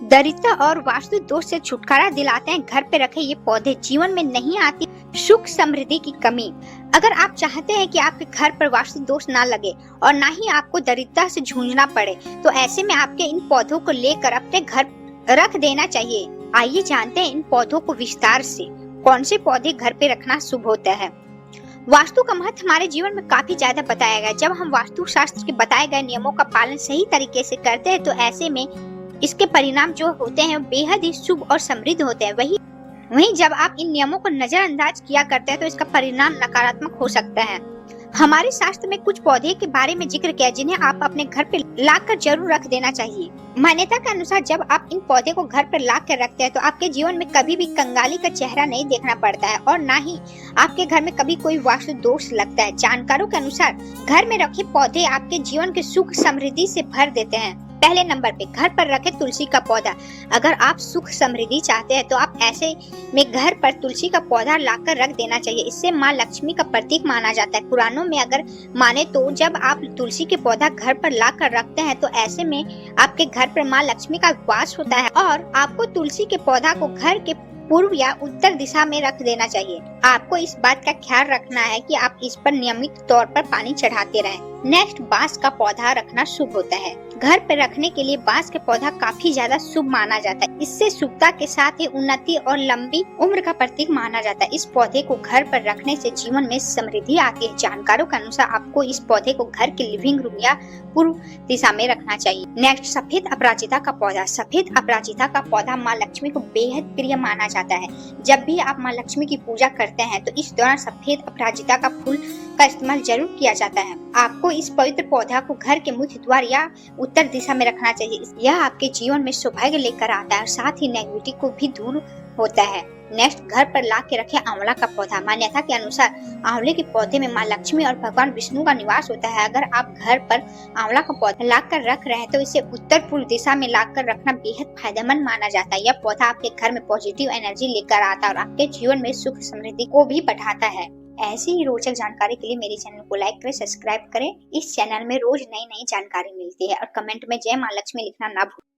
दरिद्रता और वास्तु दोष से छुटकारा दिलाते हैं घर पे रखे ये पौधे। जीवन में नहीं आती सुख समृद्धि की कमी। अगर आप चाहते हैं कि आपके घर पर वास्तु दोष ना लगे और ना ही आपको दरिद्रता से जूझना पड़े, तो ऐसे में आपके इन पौधों को लेकर अपने घर रख देना चाहिए। आइए जानते हैं इन पौधों को विस्तार से। कौन से पौधे घर पे रखना शुभ होता है। वास्तु का महत्व हमारे जीवन में काफी ज्यादा बताया गया है। जब हम वास्तु शास्त्र के बताए गए नियमों का पालन सही तरीके से करते हैं, तो ऐसे में इसके परिणाम जो होते हैं बेहद ही शुभ और समृद्ध होते हैं। वहीं जब आप इन नियमों को नजरअंदाज किया करते हैं, तो इसका परिणाम नकारात्मक हो सकता है। हमारे शास्त्र में कुछ पौधे के बारे में जिक्र किया जिन्हें आप अपने घर पे लाकर जरूर रख देना चाहिए। मान्यता के अनुसार जब आप इन पौधे को घर पर ला कर रखते हैं, तो आपके जीवन में कभी भी कंगाली का चेहरा नहीं देखना पड़ता है और ना ही आपके घर में कभी कोई वास्तु दोष लगता है। जानकारों के अनुसार घर में रखे पौधे आपके जीवन के सुख समृद्धि से भर देते हैं। पहले नंबर पे घर पर रखे तुलसी का पौधा। अगर आप सुख समृद्धि चाहते हैं, तो आप ऐसे में घर पर तुलसी का पौधा लाकर रख देना चाहिए। इससे माँ लक्ष्मी का प्रतीक माना जाता है। पुराणों में अगर माने तो जब आप तुलसी के पौधा घर पर लाकर रखते हैं, तो ऐसे में आपके घर पर माँ लक्ष्मी का वास होता है और आपको तुलसी के पौधा को घर के पूर्व या उत्तर दिशा में रख देना चाहिए। आपको इस बात का ख्याल रखना है कि आप इस पर नियमित तौर पर पानी चढ़ाते रहें। नेक्स्ट, बांस का पौधा रखना शुभ होता है। घर पर रखने के लिए बांस का पौधा काफी ज्यादा शुभ माना जाता है। इससे शुभता के साथ ही उन्नति और लंबी उम्र का प्रतीक माना जाता है। इस पौधे को घर पर रखने से जीवन में समृद्धि आती है। जानकारों के अनुसार आपको इस पौधे को घर के लिविंग रूम या पूर्व दिशा में रखना चाहिए। नेक्स्ट, सफेद अपराजिता का पौधा। सफेद अपराजिता का पौधा माँ लक्ष्मी को बेहद प्रिय माना जाता है। जब भी आप माँ लक्ष्मी की पूजा करते हैं, तो इस दौरान सफेद अपराजिता का फूल का इस्तेमाल जरूर किया जाता है। आपको इस पवित्र पौधा को घर के मुख्य द्वार या उत्तर दिशा में रखना चाहिए। यह आपके जीवन में सौभाग्य लेकर आता है और साथ ही नेगेटिविटी को भी दूर होता है। नेक्स्ट, घर पर ला के रखे आंवला का पौधा। मान्यता के अनुसार आंवले के पौधे में माँ लक्ष्मी और भगवान विष्णु का निवास होता है। अगर आप घर पर आंवला का पौधा लाकर रख रहे हैं, तो इसे उत्तर पूर्व दिशा में लाकर रखना बेहद फायदेमंद माना जाता है। यह पौधा आपके घर में पॉजिटिव एनर्जी लेकर आता है और आपके जीवन में सुख समृद्धि को भी बढ़ाता है। ऐसी ही रोचक जानकारी के लिए मेरे चैनल को लाइक करें, सब्सक्राइब करें। इस चैनल में रोज नई नई जानकारी मिलती है और कमेंट में जय माँ लक्ष्मी लिखना ना भूलें।